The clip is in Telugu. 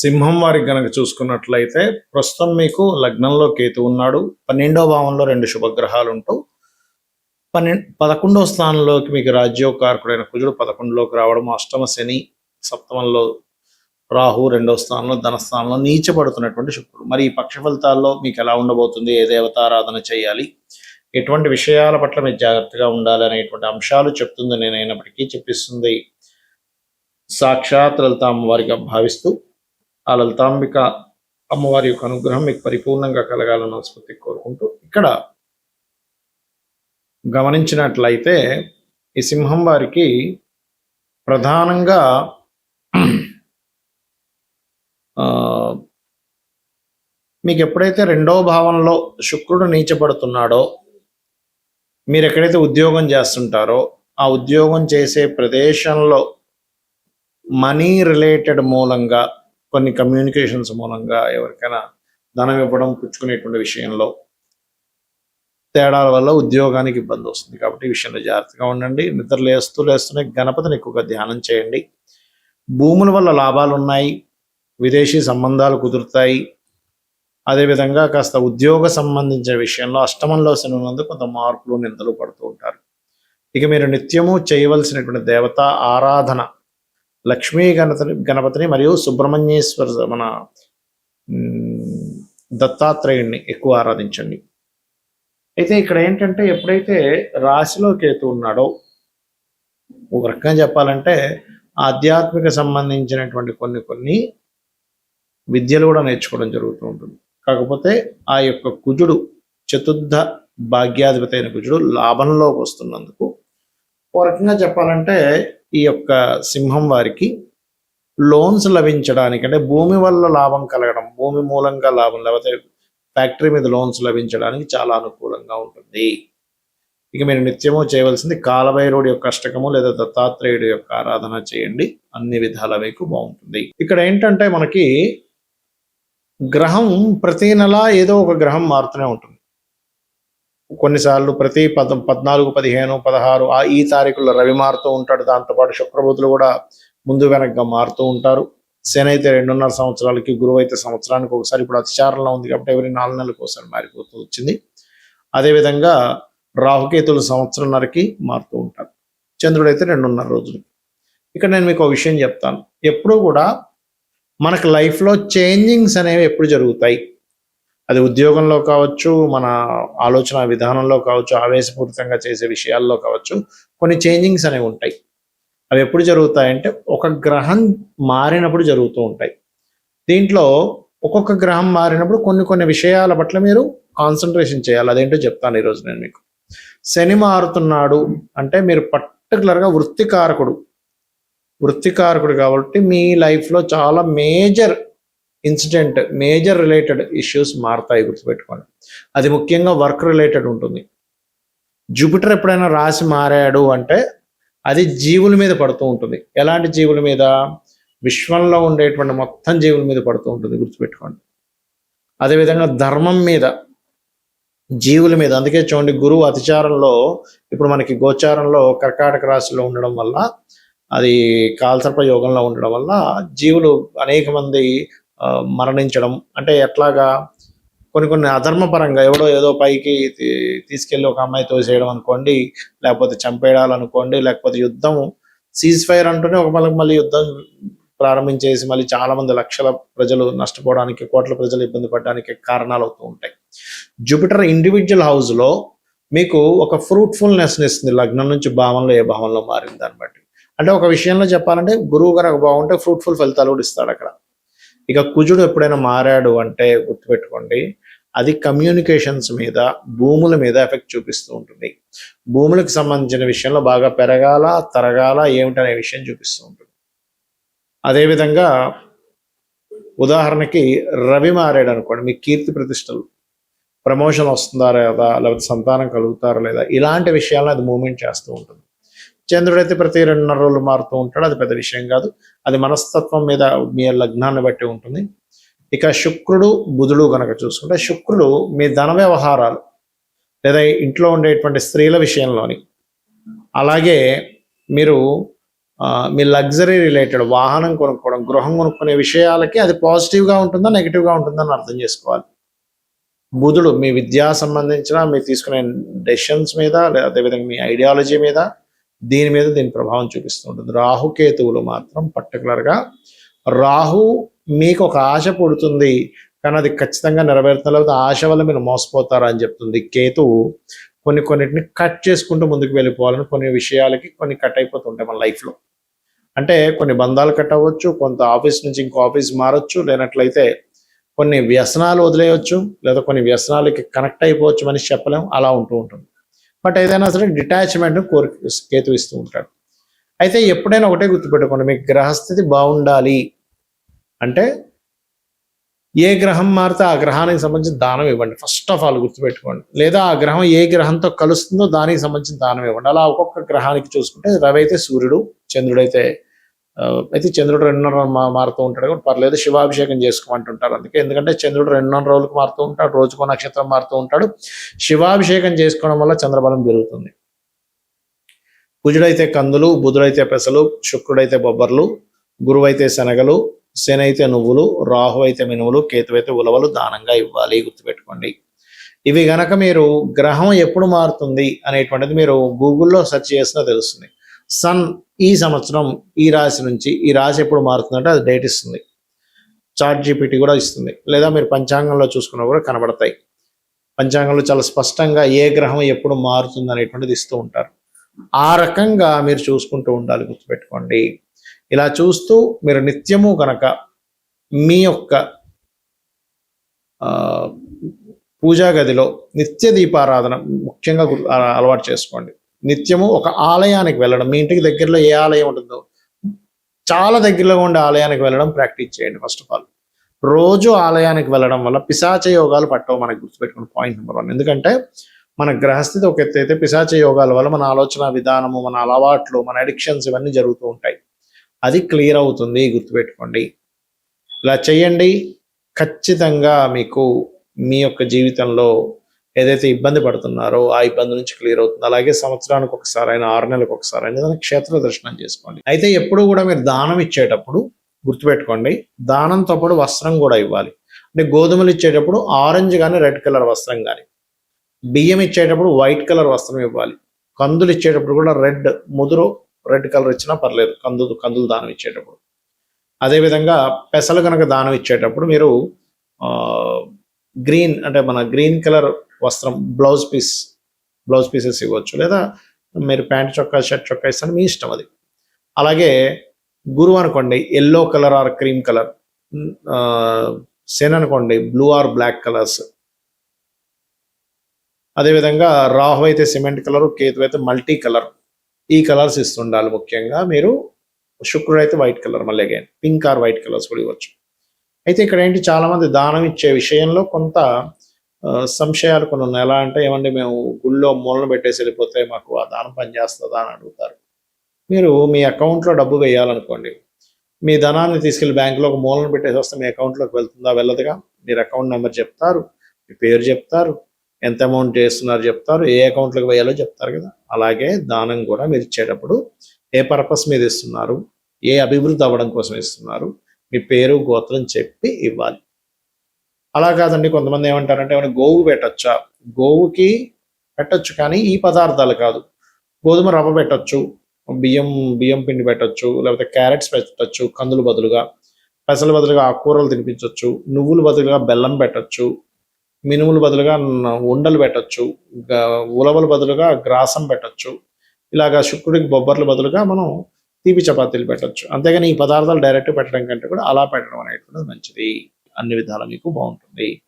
సింహం వారికి గనక చూసుకున్నట్లయితే ప్రస్తుతం మీకు లగ్నంలో కేతు ఉన్నాడు. 12వ భావంలో 2 శుభగ్రహాలు ఉంటూ 11వ స్థానంలోకి మీకు రాజ్యోకారకుడైన కుజుడు 11లోకి రావడం, అష్టమ శని, సప్తమంలో రాహు 2వ స్థానంలో, ధనస్థానంలో నీచపడుతున్నటువంటి శుక్రుడు. మరి ఈ పక్ష ఫలితాల్లో మీకు ఎలా ఉండబోతుంది, ఏ దేవతారాధన చేయాలి, ఎటువంటి విషయాల పట్ల మీరు జాగ్రత్తగా ఉండాలి అనేటువంటి అంశాలు చెప్తుంది నేనైనప్పటికీ చెప్పిస్తుంది సాక్షాత్ లలిత అమ్మవారిగా భావిస్తూ ఆ లలితాంబిక అమ్మవారి యొక్క అనుగ్రహం మీకు పరిపూర్ణంగా కలగాలని మనస్ఫూర్తి కోరుకుంటూ, ఇక్కడ గమనించినట్లయితే ఈ సింహం వారికి ప్రధానంగా మీకు ఎప్పుడైతే 2వ భావంలో శుక్రుడు నీచపడుతున్నాడో, మీరు ఎక్కడైతే ఉద్యోగం చేస్తుంటారో ఆ ఉద్యోగం చేసే ప్రదేశంలో మనీ రిలేటెడ్ మూలంగా, కొన్ని కమ్యూనికేషన్స్ మూలంగా ఎవరికైనా ధనం ఇవ్వడం, పుచ్చుకునేటువంటి విషయంలో తేడాల వల్ల ఉద్యోగానికి ఇబ్బంది వస్తుంది. కాబట్టి ఈ విషయంలో జాగ్రత్తగా ఉండండి. నిద్ర లేస్తూనే గణపతిని ఎక్కువగా ధ్యానం చేయండి. భూముల వల్ల లాభాలు ఉన్నాయి, విదేశీ సంబంధాలు కుదురుతాయి. అదేవిధంగా కాస్త ఉద్యోగ సంబంధించిన విషయంలో అష్టమంలో శని ఉన్నందుకు కొంత మార్పులు, నిందలు పడుతూ ఉంటారు. ఇక మీరు నిత్యము చేయవలసినటువంటి దేవత ఆరాధన లక్ష్మీ గణపతిని మరియు సుబ్రహ్మణ్యేశ్వర మన దత్తాత్రేయుడిని ఎక్కువ ఆరాధించండి. అయితే ఇక్కడ ఏంటంటే ఎప్పుడైతే రాశిలో కేతు ఉన్నాడో, ఒక రకంగా చెప్పాలంటే ఆధ్యాత్మిక సంబంధించినటువంటి కొన్ని విద్యలు కూడా నేర్చుకోవడం జరుగుతూ ఉంటుంది. కాకపోతే ఆ యొక్క కుజుడు, చతుర్థ భాగ్యాధిపతి అయిన కుజుడు లాభంలోకి వస్తున్నందుకు ఒక రకంగా చెప్పాలంటే ఈ యొక్క సింహం వారికి లోన్స్ లభించడానికి, అంటే భూమి వల్ల లాభం కలగడం, భూమి మూలంగా లాభం, లేకపోతే ఫ్యాక్టరీ మీద లోన్స్ లభించడానికి చాలా అనుకూలంగా ఉంటుంది. ఇక మీరు నిత్యము చేయవలసింది కాలభైరవుడి యొక్క అష్టకము లేదా దత్తాత్రేయుడి యొక్క ఆరాధన చేయండి. అన్ని విధాల వైపు బాగుంటుంది. ఇక్కడ ఏంటంటే మనకి గ్రహం ప్రతి నెల ఏదో ఒక గ్రహం మారుతూనే ఉంటుంది. కొన్నిసార్లు ప్రతి 14, 15, 16 ఈ తారీఖుల్లో రవి మారుతూ ఉంటాడు. దాంతోపాటు శుక్రబుధులు కూడా ముందు వెనక్గా మారుతూ ఉంటారు. శని అయితే 2.5 సంవత్సరాలకి, గురువు అయితే సంవత్సరానికి ఒకసారి. ఇప్పుడు అతిచారంలో ఉంది కాబట్టి ఎవరి 4 నెలలకు ఒకసారి మారిపోతూ వచ్చింది. అదేవిధంగా రాహుకేతులు సంవత్సరంన్నరకి మారుతూ ఉంటారు. చంద్రుడు అయితే 2.5 రోజులకి. ఇక్కడ నేను మీకు ఒక విషయం చెప్తాను. ఎప్పుడూ కూడా మనకు లైఫ్లో చేంజింగ్స్ అనేవి ఎప్పుడు జరుగుతాయి, అది ఉద్యోగంలో కావచ్చు, మన ఆలోచన విధానంలో కావచ్చు, ఆవేశపూరితంగా చేసే విషయాల్లో కావచ్చు, కొన్ని చేంజింగ్స్ అనేవి ఉంటాయి. అవి ఎప్పుడు జరుగుతాయంటే ఒక గ్రహం మారినప్పుడు జరుగుతూ ఉంటాయి. దీంట్లో ఒక్కొక్క గ్రహం మారినప్పుడు కొన్ని విషయాల పట్ల మీరు కాన్సన్ట్రేషన్ చేయాలి. అదేంటో చెప్తాను ఈరోజు నేను మీకు. శని మారుతున్నాడు అంటే మీరు పర్టికులర్గా వృత్తికారకుడు కాబట్టి మీ లైఫ్లో చాలా major incident, major related issues మారుతాయి, గుర్తుపెట్టుకోండి. అది ముఖ్యంగా వర్క్ రిలేటెడ్ ఉంటుంది. జూపిటర్ ఎప్పుడైనా రాశి మారాడు అంటే అది జీవుల మీద పడుతూ ఉంటుంది. ఎలాంటి జీవుల మీద? విశ్వంలో ఉండేటువంటి మొత్తం జీవుల మీద పడుతూ ఉంటుంది, గుర్తుపెట్టుకోండి. అదేవిధంగా ధర్మం మీద, జీవుల మీద. అందుకే చూడండి, గురువు అతిచారంలో, ఇప్పుడు మనకి గోచారంలో కర్కాటక రాశిలో ఉండడం వల్ల, అది కాలసర్ప యోగంలో ఉండడం వల్ల జీవులు అనేక మంది మరణించడం. అంటే ఎట్లాగా కొన్ని అధర్మపరంగా ఎవడో ఏదో పైకి తీసుకెళ్ళి ఒక అమ్మాయి తోసేయడం అనుకోండి, లేకపోతే చంపేయాలనుకోండి, లేకపోతే యుద్ధం, సీజ్ ఫైర్ అంటూనే ఒక మళ్ళీ యుద్ధం ప్రారంభించేసి మళ్ళీ చాలా మంది లక్షల ప్రజలు నష్టపోవడానికి, కోట్ల ప్రజలు ఇబ్బంది పడడానికి కారణాలు అవుతూ ఉంటాయి. జూపిటర్ ఇండివిజువల్ హౌస్లో మీకు ఒక ఫ్రూట్ఫుల్నెస్ని ఇస్తుంది, లగ్నం నుంచి భావంలో ఏ భావంలో మారింది దాన్ని బట్టి. అంటే ఒక విషయంలో చెప్పాలంటే గురువు కనుక బాగుంటే ఫ్రూట్ఫుల్ ఫలితాలు కూడా ఇస్తాడు అక్కడ. ఇక కుజుడు ఎప్పుడైనా మారాడు అంటే గుర్తుపెట్టుకోండి, అది కమ్యూనికేషన్స్ మీద, భూముల మీద ఎఫెక్ట్ చూపిస్తూ ఉంటుంది. భూములకు సంబంధించిన విషయంలో బాగా పెరగాల, తరగాల ఏమిటనే విషయం చూపిస్తూ ఉంటుంది. అదేవిధంగా ఉదాహరణకి రవి మారాడు అనుకోండి, మీ కీర్తి ప్రతిష్టలు, ప్రమోషన్ వస్తుందా లేదా, లేకపోతే సంతానం కలుగుతారా లేదా, ఇలాంటి విషయాలను అది మూమెంట్ చేస్తూ ఉంటుంది. చంద్రుడైతే ప్రతి 2.5 రోజులు మారుతూ ఉంటాడు. అది పెద్ద విషయం కాదు, అది మనస్తత్వం మీద, మీ లగ్నాన్ని బట్టి ఉంటుంది. ఇక శుక్రుడు, బుధుడు కనుక చూసుకుంటే, శుక్రుడు మీ ధన వ్యవహారాలు లేదా ఇంట్లో ఉండేటువంటి స్త్రీల విషయంలోని, అలాగే మీరు మీ లగ్జరీ రిలేటెడ్ వాహనం కొనుక్కోవడం, గృహం కొనుక్కునే విషయాలకి అది పాజిటివ్గా ఉంటుందా నెగిటివ్గా ఉంటుందా అని అర్థం చేసుకోవాలి. బుధుడు మీ విద్యా సంబంధించిన మీరు తీసుకునే డెసిషన్స్ మీద, అదేవిధంగా మీ ఐడియాలజీ మీద, దీని ప్రభావం చూపిస్తూ ఉంటుంది. రాహుకేతువులు మాత్రం పర్టికులర్గా రాహు మీకు ఒక ఆశ పుడుతుంది కానీ అది ఖచ్చితంగా నెరవేరుతుంది, లేకపోతే ఆశ వల్ల మీరు మోసపోతారా అని చెప్తుంది. కేతువు కొన్నిటిని కట్ చేసుకుంటూ ముందుకు వెళ్ళిపోవాలని, కొన్ని విషయాలకి కొన్ని కట్ అయిపోతుంటాయి మన లైఫ్లో. అంటే కొన్ని బంధాలు కట్ అవ్వచ్చు, కొంత ఆఫీస్ నుంచి ఇంకో ఆఫీస్ మారచ్చు, లేనట్లయితే కొన్ని వ్యసనాలు వదిలేయచ్చు, లేదా కొన్ని వ్యసనాలకి కనెక్ట్ అయిపోవచ్చు, మనిషి చెప్పలేము, అలా ఉంటూ ఉంటుంది. బట్ ఏదైనా సరే డిటాచ్మెంట్ కేతు ఇస్తూ ఉంటాడు. అయితే ఎప్పుడైనా ఒకటే గుర్తుపెట్టుకోండి, మీకు గ్రహస్థితి బాగుండాలి అంటే ఏ గ్రహం మారితే ఆ గ్రహానికి సంబంధించిన దానం ఇవ్వండి. ఫస్ట్ ఆఫ్ ఆల్ గుర్తుపెట్టుకోండి. లేదా ఆ గ్రహం ఏ గ్రహంతో కలుస్తుందో దానికి సంబంధించిన దానం ఇవ్వండి. అలా ఒక్కొక్క గ్రహానికి చూసుకుంటే రవి అయితే సూర్యుడు, చంద్రుడైతే చంద్రుడు 2.5 మారుతూ ఉంటాడు కాబట్టి పర్లేదు, శివాభిషేకం చేసుకోమంటుంటారు. అందుకే ఎందుకంటే చంద్రుడు 2.5 రోజులకు మారుతూ ఉంటాడు, రోజుకో నక్షత్రం మారుతూ ఉంటాడు. శివాభిషేకం చేసుకోవడం వల్ల చంద్రబలం పెరుగుతుంది. కుజుడైతే కందులు, బుధుడైతే పెసలు, శుక్రుడైతే బొబ్బర్లు, గురువైతే శనగలు, శని అయితే నువ్వులు, రాహు అయితే మినువులు, కేతు అయితే ఉలవలు దానంగా ఇవ్వాలి. గుర్తుపెట్టుకోండి. ఇవి గనక మీరు గ్రహం ఎప్పుడు మారుతుంది అనేటువంటిది మీరు గూగుల్లో సెర్చ్ చేసినా తెలుస్తుంది. సన్ ఈ సంవత్సరం ఈ రాశి నుంచి ఈ రాశి ఎప్పుడు మారుతుందంటే అది డేట్ ఇస్తుంది. చాట్ జీపీటీ కూడా ఇస్తుంది, లేదా మీరు పంచాంగంలో చూసుకున్నా కూడా కనబడతాయి. పంచాంగంలో చాలా స్పష్టంగా ఏ గ్రహం ఎప్పుడు మారుతుంది అనేటువంటిది ఇస్తూ ఉంటారు. ఆ రకంగా మీరు చూసుకుంటూ ఉండాలి. గుర్తుపెట్టుకోండి. ఇలా చూస్తూ మీరు నిత్యము కనుక మీ యొక్క పూజా గదిలో నిత్య దీపారాధన ముఖ్యంగా అలవాటు చేసుకోండి. నిత్యము ఒక ఆలయానికి వెళ్ళడం, మీ ఇంటికి దగ్గరలో ఏ ఆలయం ఉంటుందో చాలా దగ్గరలో ఉండే ఆలయానికి వెళ్ళడం ప్రాక్టీస్ చేయండి. ఫస్ట్ ఆఫ్ ఆల్ రోజు ఆలయానికి వెళ్ళడం వల్ల పిశాచ యోగాలు పట్టవు. మనకు గుర్తుపెట్టుకుని పాయింట్ నెంబర్ 1. ఎందుకంటే మన గ్రహస్థితి ఒక ఎత్తు అయితే పిశాచ యోగాల వల్ల మన ఆలోచన విధానము, మన అలవాట్లు, మన అడిక్షన్స్ ఇవన్నీ జరుగుతూ ఉంటాయి. అది క్లియర్ అవుతుంది. గుర్తుపెట్టుకోండి. ఇలా చేయండి. ఖచ్చితంగా మీకు మీ యొక్క జీవితంలో ఏదైతే ఇబ్బంది పడుతున్నారో ఆ ఇబ్బంది నుంచి క్లియర్ అవుతుంది. అలాగే సంవత్సరానికి ఒకసారి అయినా, 6 నెలలకు ఒకసారి అయినా క్షేత్ర దర్శనం చేసుకోండి. అయితే ఎప్పుడు కూడా మీరు దానం ఇచ్చేటప్పుడు గుర్తుపెట్టుకోండి, దానంతో పాటు వస్త్రం కూడా ఇవ్వాలి. అంటే గోధుమలు ఇచ్చేటప్పుడు ఆరెంజ్ కానీ రెడ్ కలర్ వస్త్రం కానీ, బియ్యం ఇచ్చేటప్పుడు వైట్ కలర్ వస్త్రం ఇవ్వాలి. కందులు ఇచ్చేటప్పుడు కూడా ముదురు రెడ్ కలర్ ఇచ్చినా పర్లేదు, కందులు దానం ఇచ్చేటప్పుడు. అదేవిధంగా పెసలు కనుక దానం ఇచ్చేటప్పుడు మీరు గ్రీన్ అంటే మన గ్రీన్ కలర్ వస్త్రం బ్లౌజ్ పీసెస్ ఇవ్వచ్చు, లేదా మీరు ప్యాంట్ చొక్కా, షర్ట్ చొక్కా ఇస్తాను, మీ ఇష్టం అది. అలాగే గురువు అనుకోండి yellow colour or cream colour, శని అనుకోండి బ్లూ ఆర్ బ్లాక్ కలర్స్. అదేవిధంగా రాహు అయితే సిమెంట్ కలర్, కేతు అయితే మల్టీ కలర్, ఈ కలర్స్ ఇస్తుండాలి. ముఖ్యంగా మీరు శుక్రుడు అయితే వైట్ కలర్, మళ్ళీ again pink are white colours కూడా ఇవ్వచ్చు. అయితే ఇక్కడ ఏంటి, చాలా మంది దానం ఇచ్చే విషయంలో కొంత సంశయాలు కొన్ని ఉన్నాయి. ఎలా అంటే, ఏమండి మేము గుళ్ళో మూలన పెట్టేసి వెళ్ళిపోతే మాకు ఆ దానం పనిచేస్తుందా అని అడుగుతారు. మీరు మీ అకౌంట్లో డబ్బు వేయాలనుకోండి, మీ ధనాన్ని తీసుకెళ్లి బ్యాంకులో ఒక మూలన పెట్టేసి వస్తే మీ అకౌంట్లోకి వెళ్తుందా? వెళ్ళదుగా. మీరు అకౌంట్ నెంబర్ చెప్తారు, మీ పేరు చెప్తారు, ఎంత అమౌంట్ చేస్తున్నారు చెప్తారు, ఏ అకౌంట్లోకి వేయాలో చెప్తారు కదా. అలాగే దానం కూడా మీరు ఇచ్చేటప్పుడు ఏ పర్పస్ మీద ఇస్తున్నారు, ఏ అభివృద్ధి అవ్వడం కోసం ఇస్తున్నారు, మీ పేరు గోత్రం చెప్పి ఇవ్వాలి. అలా కాదండి, కొంతమంది ఏమంటారంటే ఏమైనా గోవు పెట్టచ్చా? గోవుకి పెట్టచ్చు, కానీ ఈ పదార్థాలు కాదు. గోధుమ రవ్వ పెట్టచ్చు, బియ్యం పిండి పెట్టచ్చు, లేకపోతే క్యారెట్స్ పెట్టచ్చు కందులు బదులుగా, పెసలు బదులుగా ఆకుకూరలు తినిపించవచ్చు, నువ్వులు బదులుగా బెల్లం పెట్టచ్చు, మినుములు బదులుగా ఉండలు పెట్టచ్చు, ఉలవలు బదులుగా గ్రాసం పెట్టచ్చు. ఇలాగా శుక్రుడికి బొబ్బర్ల బదులుగా మనం తీపి చపాతీలు పెట్టచ్చు. అంతేగాని ఈ పదార్థాలు డైరెక్ట్ పెట్టడం కంటే కూడా అలా పెట్టడం అనేటువంటిది మంచిది. అన్ని విధాలు మీకు బాగుంటుంది.